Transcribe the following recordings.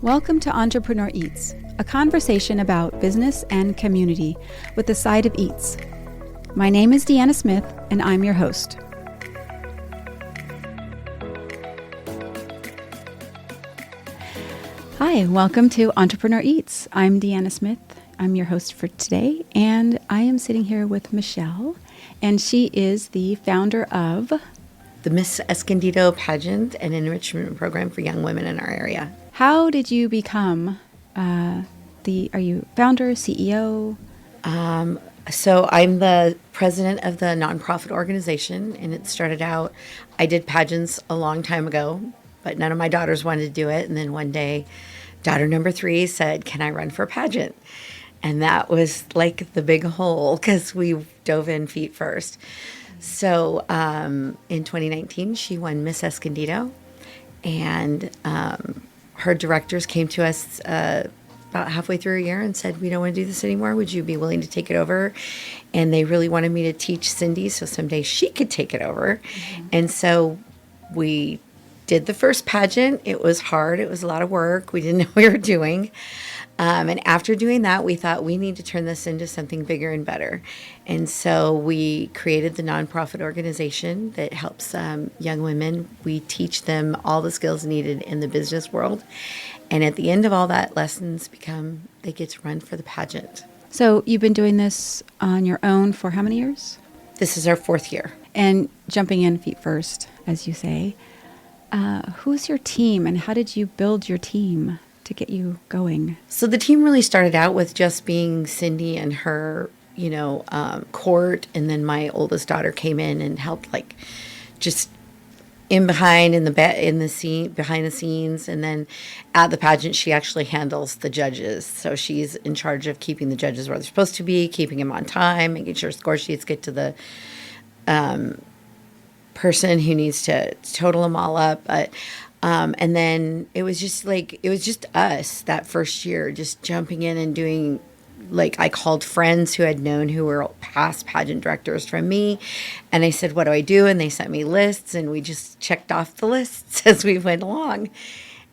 Welcome to Entrepreneur Eats, a conversation about business and community with a side of eats. My name is Deanna Smith, and I'm your host. Hi, welcome to Entrepreneur Eats. I'm Deanna Smith. I'm your host for today, and I am sitting here with Michelle, and she is the founder of the Miss Escondido Pageant and Enrichment program for young women in our area. How did you become are you founder, CEO? So I'm the president of the nonprofit organization, and it started out, I did pageants a long time ago, but none of my daughters wanted to do it. And then one day, daughter number 3 said, "Can I run for a pageant?" And that was like the big hole because we dove in feet first. So in 2019, she won Miss Escondido, and her directors came to us about halfway through a year and said, "We don't want to do this anymore. Would you be willing to take it over?" And they really wanted me to teach Cindy so someday she could take it over. Mm-hmm. And so we did the first pageant. It was hard. It was a lot of work. We didn't know what we were doing. And after doing that, we thought we need to turn this into something bigger and better. And so we created the nonprofit organization that helps young women. We teach them all the skills needed in the business world. And at the end of all that, lessons become they get to run for the pageant. So you've been doing this on your own for how many years? This is our 4th year. And jumping in feet first, as you say. Who's your team, and how did you build your team to get you going? So the team really started out with just being Cindy and her, court, and then my oldest daughter came in and helped, just behind the scenes, and then at the pageant she actually handles the judges. So she's in charge of keeping the judges where they're supposed to be, keeping them on time, making sure score sheets get to the person who needs to total them all up. And then it was just us that first year, just jumping in and doing, I called friends who were past pageant directors from me. And I said, "What do I do?" And they sent me lists, and we just checked off the lists as we went along.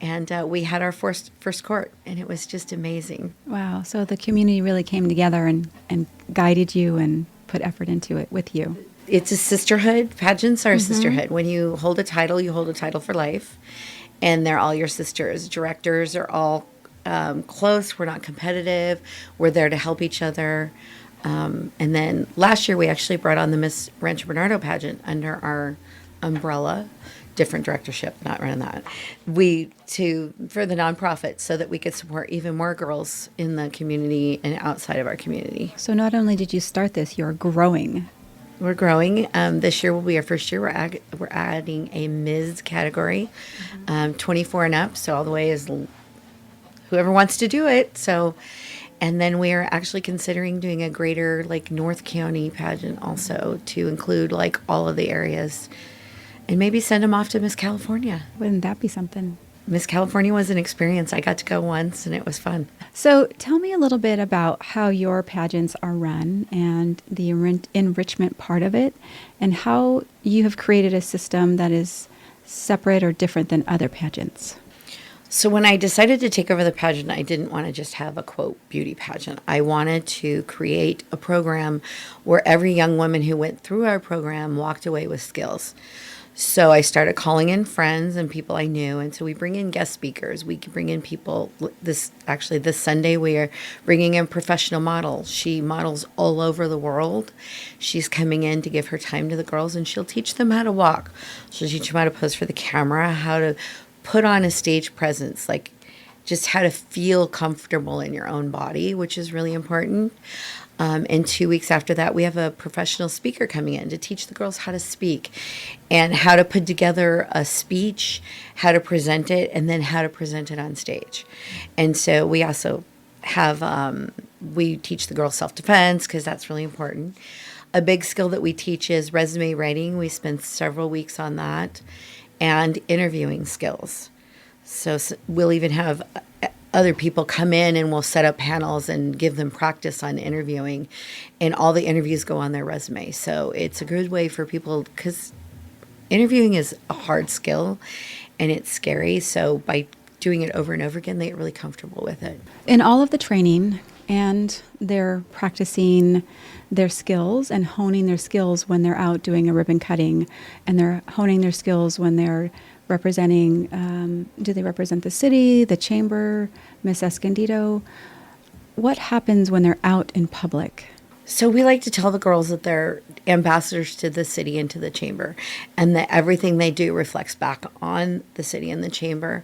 And we had our first court, and it was just amazing. Wow. So the community really came together and guided you and put effort into it with you. It's a sisterhood. Pageants are a sisterhood. When you hold a title, you hold a title for life, and they're all your sisters. Directors are all close. We're not competitive. We're there to help each other. And then last year, we actually brought on the Miss Rancho Bernardo pageant under our umbrella. Different directorship, not running that. For the nonprofit, so that we could support even more girls in the community and outside of our community. So not only did you start this, you're growing. We're growing. This year will be our first year. We're adding a Ms. category, 24 and up. So all the way is whoever wants to do it. So, and then we are actually considering doing a greater North County pageant also to include all of the areas, and maybe send them off to Miss California. Wouldn't that be something? Miss California was an experience. I got to go once, and it was fun. So tell me a little bit about how your pageants are run and the enrichment part of it, and how you have created a system that is separate or different than other pageants. So when I decided to take over the pageant, I didn't want to just have a, quote, beauty pageant. I wanted to create a program where every young woman who went through our program walked away with skills. So I started calling in friends and people I knew. And so we bring in guest speakers. We can bring in people. This Sunday, we are bringing in professional models. She models all over the world. She's coming in to give her time to the girls, and she'll teach them how to walk. She'll teach them how to pose for the camera, how to put on a stage presence, just how to feel comfortable in your own body, which is really important. And 2 weeks after that, we have a professional speaker coming in to teach the girls how to speak and how to put together a speech, how to present it, and then how to present it on stage. And so we also have, we teach the girls self-defense because that's really important. A big skill that we teach is resume writing. We spend several weeks on that, and interviewing skills. So we'll even have other people come in and we'll set up panels and give them practice on interviewing, and all the interviews go on their resume. So it's a good way for people, because interviewing is a hard skill and it's scary. So by doing it over and over again, they get really comfortable with it. In all of the training, and they're practicing their skills and honing their skills when they're out doing a ribbon cutting, and they're honing their skills when they're representing, do they represent the city, the chamber, Miss Escondido? What happens when they're out in public? So we like to tell the girls that they're ambassadors to the city and to the chamber, and that everything they do reflects back on the city and the chamber.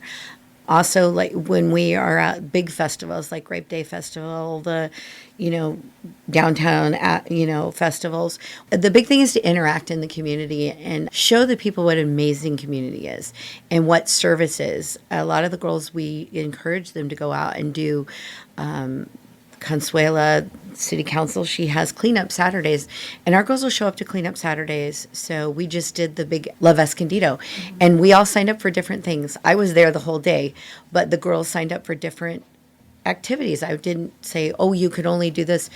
Also, like when we are at big festivals like Grape Day Festival, the, downtown, festivals, the big thing is to interact in the community and show the people what an amazing community is and what service is. A lot of the girls, we encourage them to go out and do Consuela City Council, she has cleanup Saturdays, and our girls will show up to cleanup Saturdays. So we just did the big Love Escondido, and we all signed up for different things. I was there the whole day, but the girls signed up for different activities. I didn't say, oh, you could only do this.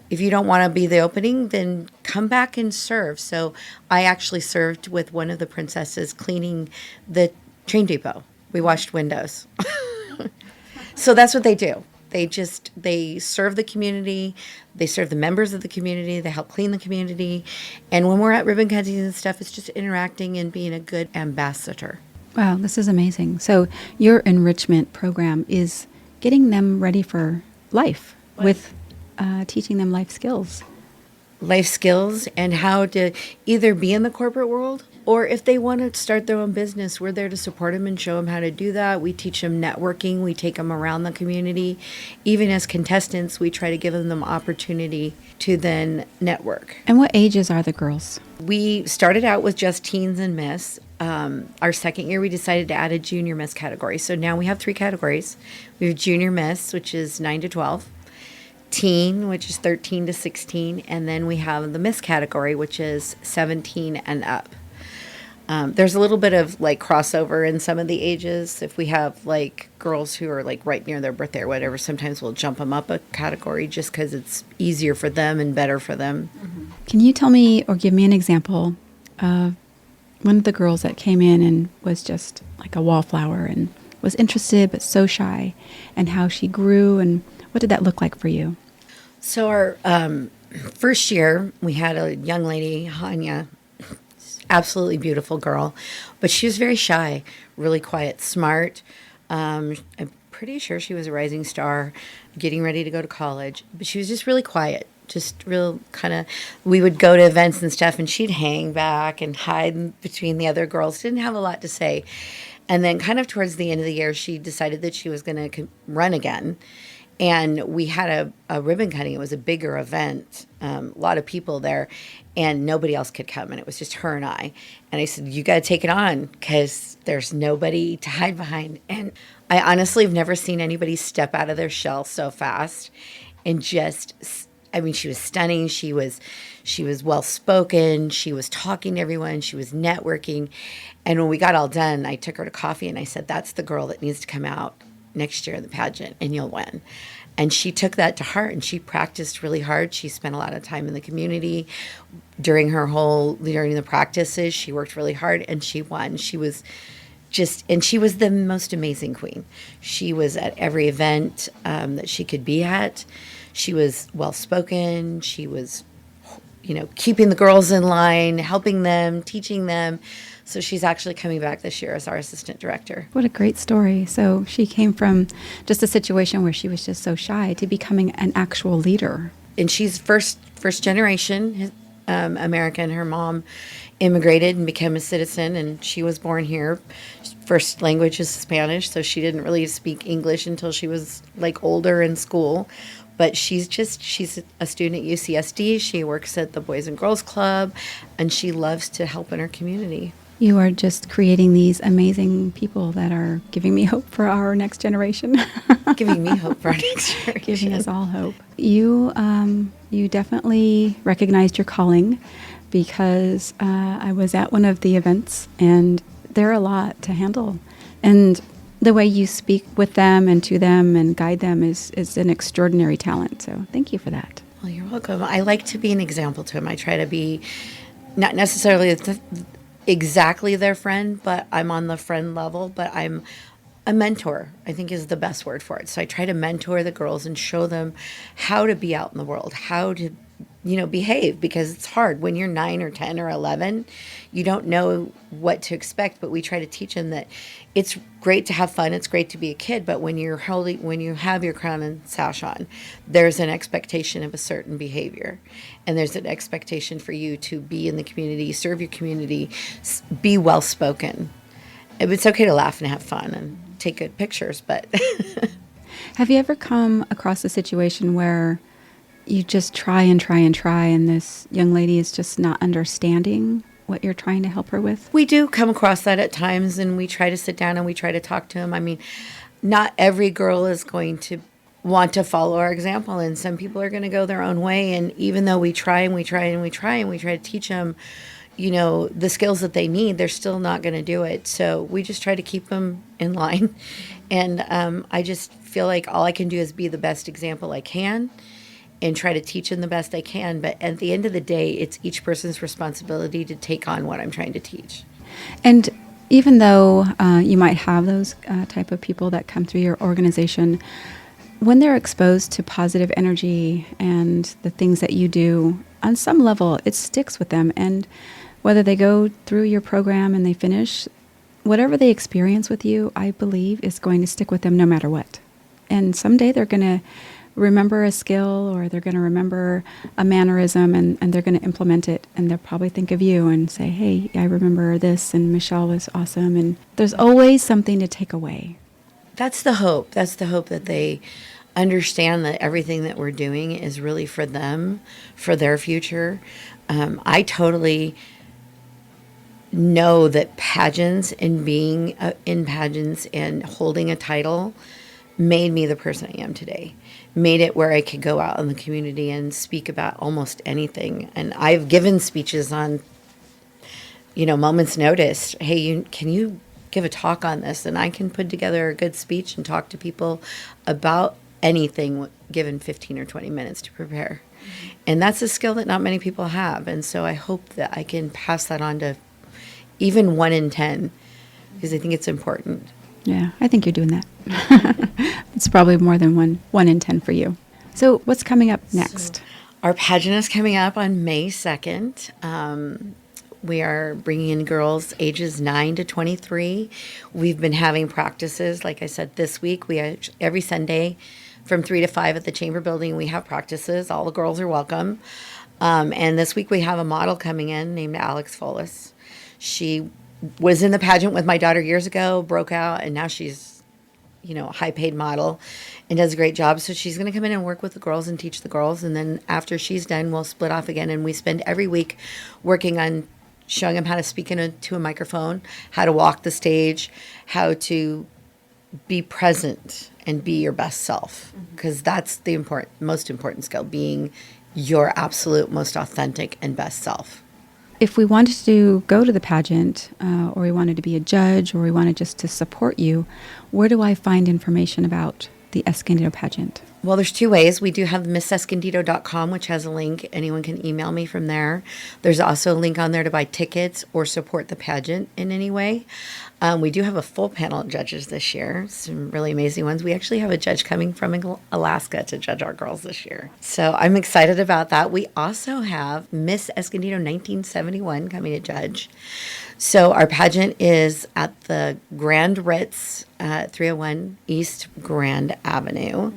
If you don't want to be the opening, then come back and serve. So I actually served with one of the princesses cleaning the train depot. We washed windows. So that's what they do. They serve the community, they serve the members of the community, they help clean the community. And when we're at ribbon cutting and stuff, it's just interacting and being a good ambassador. Wow, this is amazing. So your enrichment program is getting them ready for life with teaching them life skills. Life skills and how to either be in the corporate world, or if they want to start their own business, we're there to support them and show them how to do that. We teach them networking. We take them around the community. Even as contestants, we try to give them the opportunity to then network. And what ages are the girls? We started out with just teens and miss. Our second year, we decided to add a junior miss category. So now we have 3 categories. We have junior miss, which is 9 to 12. Teen, which is 13 to 16. And then we have the miss category, which is 17 and up. There's a little bit of like crossover in some of the ages. If we have like girls who are like right near their birthday or whatever, sometimes we'll jump them up a category just because it's easier for them and better for them. Mm-hmm. Can you tell me or give me an example of one of the girls that came in and was just like a wallflower and was interested but so shy, and how she grew, and what did that look like for you? So our first year, we had a young lady, Hanya, absolutely beautiful girl, but she was very shy, really quiet, smart. I'm pretty sure she was a rising star, getting ready to go to college, but she was just really quiet, just real kind of, we would go to events and stuff, and she'd hang back and hide between the other girls, didn't have a lot to say. And then kind of towards the end of the year, she decided that she was going to run again. And we had a ribbon cutting. It was a bigger event, a lot of people there, and nobody else could come. And it was just her and I. And I said, you got to take it on because there's nobody to hide behind. And I honestly have never seen anybody step out of their shell so fast. And just, I mean, she was stunning. She was well-spoken. She was talking to everyone. She was networking. And when we got all done, I took her to coffee and I said, that's the girl that needs to come out next year in the pageant and you'll win. And she took that to heart and she practiced really hard. She spent a lot of time in the community during the practices. She worked really hard and she won. She was the most amazing queen. She was at every event that she could be at. She was well-spoken. She was, keeping the girls in line, helping them, teaching them. So she's actually coming back this year as our assistant director. What a great story. So she came from just a situation where she was just so shy to becoming an actual leader. And she's first generation American. Her mom immigrated and became a citizen, and she was born here. First language is Spanish, so she didn't really speak English until she was like older in school. But she's a student at UCSD. She works at the Boys and Girls Club, and she loves to help in her community. You are just creating these amazing people that are giving me hope for our next generation. Giving me hope for our next generation. Giving us all hope. You definitely recognized your calling, because I was at one of the events, and they're a lot to handle. And the way you speak with them and to them and guide them is an extraordinary talent. So thank you for that. Well, you're welcome. I like to be an example to them. I try to be not necessarily exactly their friend, but I'm on the friend level, but I'm A mentor, I think, is the best word for it. So I try to mentor the girls and show them how to be out in the world, how to, behave, because it's hard when you're 9 or 10 or 11. You don't know what to expect, but we try to teach them that it's great to have fun. It's great to be a kid, but when when you have your crown and sash on, there's an expectation of a certain behavior, and there's an expectation for you to be in the community, serve your community, be well spoken. It's okay to laugh and have fun and take good pictures, but Have you ever come across a situation where you just try and try and try, and this young lady is just not understanding what you're trying to help her with? we do come across that at times, and we try to sit down and we try to talk to them. I mean, not every girl is going to want to follow our example, and some people are going to go their own way. And even though we try and we try and we try and we try to teach them, the skills that they need, they're still not going to do it. So we just try to keep them in line. And I just feel like all I can do is be the best example I can and try to teach them the best I can. But at the end of the day, it's each person's responsibility to take on what I'm trying to teach. And even though you might have those type of people that come through your organization, when they're exposed to positive energy and the things that you do, on some level, it sticks with them. And whether they go through your program and they finish, whatever they experience with you, I believe is going to stick with them no matter what. And someday they're going to remember a skill, or they're going to remember a mannerism, and they're going to implement it. And they'll probably think of you and say, hey, I remember this, and Michelle was awesome. And there's always something to take away. That's the hope. That's the hope, that they understand that everything that we're doing is really for them, for their future. I totally know that pageants and being in pageants and holding a title made me the person I am today. Made it where I could go out in the community and speak about almost anything. And I've given speeches on, moment's notice. Hey, can you give a talk on this? And I can put together a good speech and talk to people about anything, given 15 or 20 minutes to prepare. And that's a skill that not many people have. And so I hope that I can pass that on to even 1 in 10, because I think it's important. Yeah, I think you're doing that. It's probably more than one in 10 for you. So what's coming up next? Our pageant is coming up on May 2nd. We are bringing in girls ages 9 to 23. We've been having practices. Like I said, this week, every Sunday from 3 to 5 at the Chamber building, we have practices. All the girls are welcome. And this week we have a model coming in named Alex Follis. She was in the pageant with my daughter years ago, broke out, and now she's, a high-paid model and does a great job. So she's going to come in and work with the girls and teach the girls. And then after she's done, we'll split off again. And we spend every week working on showing them how to speak into a microphone, how to walk the stage, how to be present and be your best self. Because that's the most important skill, being your absolute most authentic and best self. If we wanted to go to the pageant, or we wanted to be a judge, or we wanted just to support you, where do I find information about the Escondido pageant? Well, there's 2 ways. We do have missescondido.com, which has a link. Anyone can email me from there. There's also a link on there to buy tickets or support the pageant in any way. We do have a full panel of judges this year, some really amazing ones. We actually have a judge coming from Alaska to judge our girls this year. So I'm excited about that. We also have Miss Escondido 1971 coming to judge. So our pageant is at the Grand Ritz, 301 East Grand Avenue.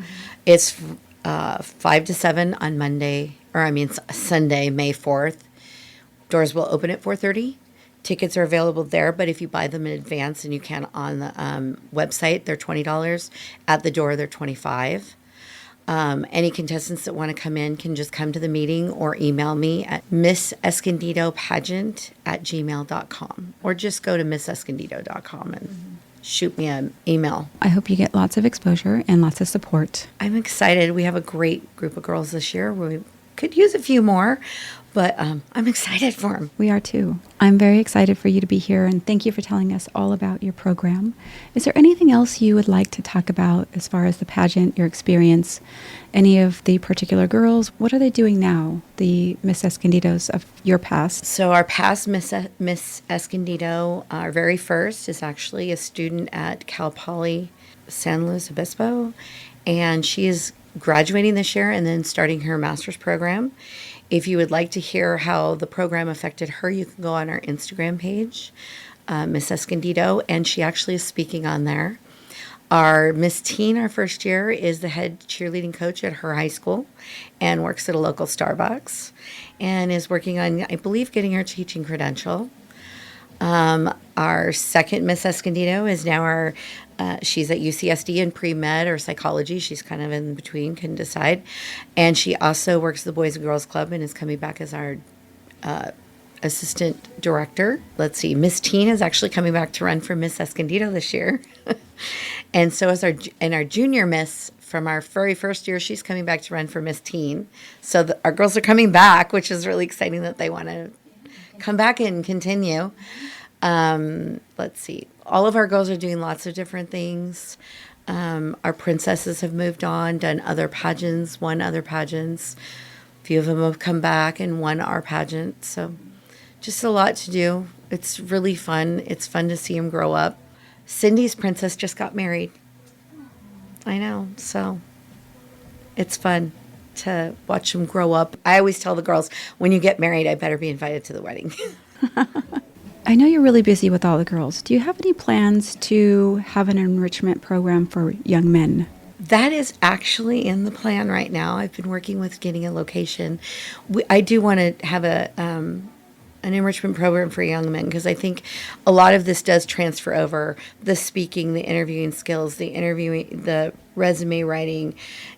It's 5 to 7 on Sunday, May 4th. Doors will open at 4:30. Tickets are available there, but if you buy them in advance, and you can on the website, they're $20. At the door, they're $25. Any contestants that want to come in can just come to the meeting or email me at missescondidopageant@gmail.com, or just go to missescondido.com and shoot me an email. I hope you get lots of exposure and lots of support. I'm excited. We have a great group of girls this year. could use a few more, but I'm excited for them. We are too. I'm very excited for you to be here, and thank you for telling us all about your program. Is there anything else you would like to talk about as far as the pageant, your experience, any of the particular girls? What are they doing now, the Miss Escondidos of your past? So our past Miss Escondido, our very first, is actually a student at Cal Poly San Luis Obispo, and she is graduating this year and then starting her master's program. If you would like to hear how the program affected her, you can go on our Instagram page, Miss Escondido, and she actually is speaking on there. Our Miss Teen, our first year, is the head cheerleading coach at her high school and works at a local Starbucks and is working on, I believe, getting her teaching credential. Our second Miss Escondido is now she's at UCSD in pre-med or psychology. She's kind of in between, couldn't decide. And she also works at the Boys and Girls Club and is coming back as our assistant director. Let's see, Miss Teen is actually coming back to run for Miss Escondido this year. And so is our junior Miss from our very first year, she's coming back to run for Miss Teen. So our girls are coming back, which is really exciting that they want to come back and continue. Let's see. All of our girls are doing lots of different things. Our princesses have moved on, done other pageants, won other pageants. A few of them have come back and won our pageant. So just a lot to do. It's really fun. It's fun to see them grow up. Cindy's princess just got married. I know. So it's fun to watch them grow up. I always tell the girls, when you get married, I better be invited to the wedding. I know you're really busy with all the girls. Do you have any plans to have an enrichment program for young men? That is actually in the plan right now. I've been working with getting a location. I do want to have an enrichment program for young men because I think a lot of this does transfer over the speaking, the interviewing skills, the resume writing,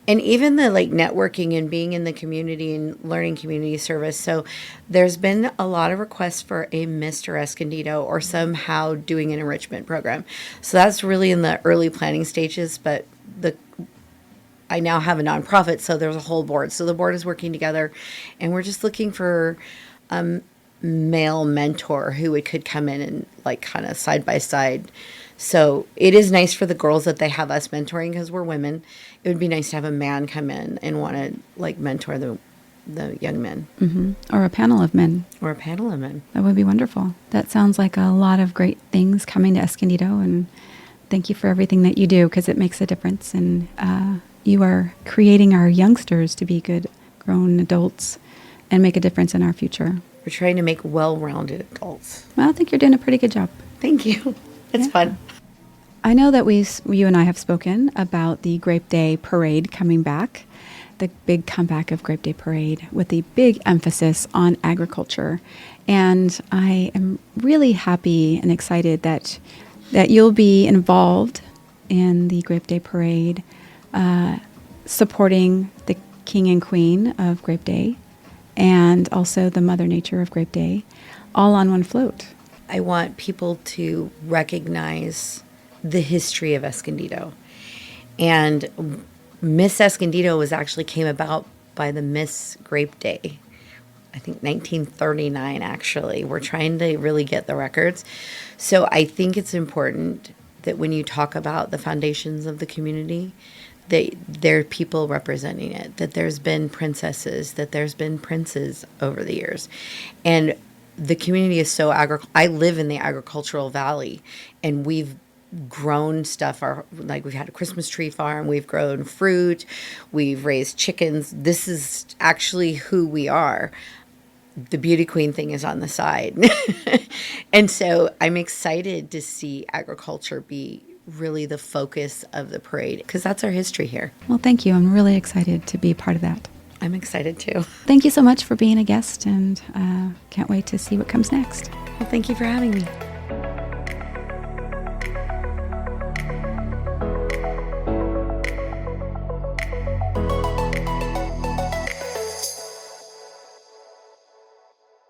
and even the networking and being in the community and learning community service. So there's been a lot of requests for a Mr. Escondido or somehow doing an enrichment program. So that's really in the early planning stages, but I now have a nonprofit, so there's a whole board. So the board is working together, and we're just looking for male mentor who could come in and kind of side by side. So it is nice for the girls that they have us mentoring because we're women. It would be nice to have a man come in and want to mentor the young men. Mm-hmm. Or a panel of men. Or a panel of men. That would be wonderful. That sounds like a lot of great things coming to Escondido, and thank you for everything that you do because it makes a difference. And you are creating our youngsters to be good grown adults and make a difference in our future. We're trying to make well-rounded adults. Well, I think you're doing a pretty good job. Thank you. It's fun. I know that you and I have spoken about the Grape Day Parade coming back, the big comeback of Grape Day Parade with the big emphasis on agriculture. And I am really happy and excited that you'll be involved in the Grape Day Parade, supporting the King and Queen of Grape Day and also the Mother Nature of Grape Day, all on one float. I want people to recognize the history of Escondido. And Miss Escondido came about by the Miss Grape Day. I think 1939, actually. We're trying to really get the records. So I think it's important that when you talk about the foundations of the community, that there are people representing it, that there's been princesses, that there's been princes over the years. And the community is so I live in the agricultural valley, and we've grown stuff. We've had a Christmas tree farm, we've grown fruit, we've raised chickens. This is actually who we are. The beauty queen thing is on the side. And so I'm excited to see agriculture be really the focus of the parade because that's our history here. Well, thank you. I'm really excited to be a part of that. I'm excited too. Thank you so much for being a guest, and can't wait to see what comes next. Well, thank you for having me.